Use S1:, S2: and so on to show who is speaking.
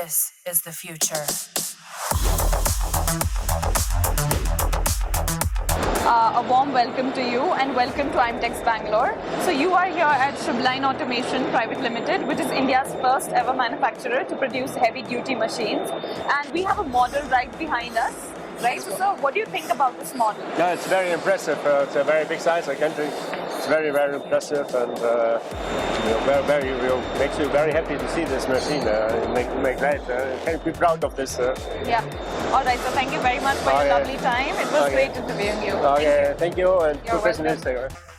S1: This is the future.
S2: A warm welcome to you and welcome to IMTEX Bangalore. So you are here at Shubhline Automation Private Limited, which is India's first ever manufacturer to produce heavy duty machines. And we have a model right behind us, right? So what do you think about this model?
S3: Yeah, it's very impressive. It's a very big size, I can think. It's very, very impressive, and makes you very happy to see this machine. Make that. Can be proud of this.
S2: Yeah. All right. So thank you very much for your lovely time. It was great interviewing you.
S3: Okay, thank you, and
S2: You're
S3: professional
S2: welcome.
S3: stay.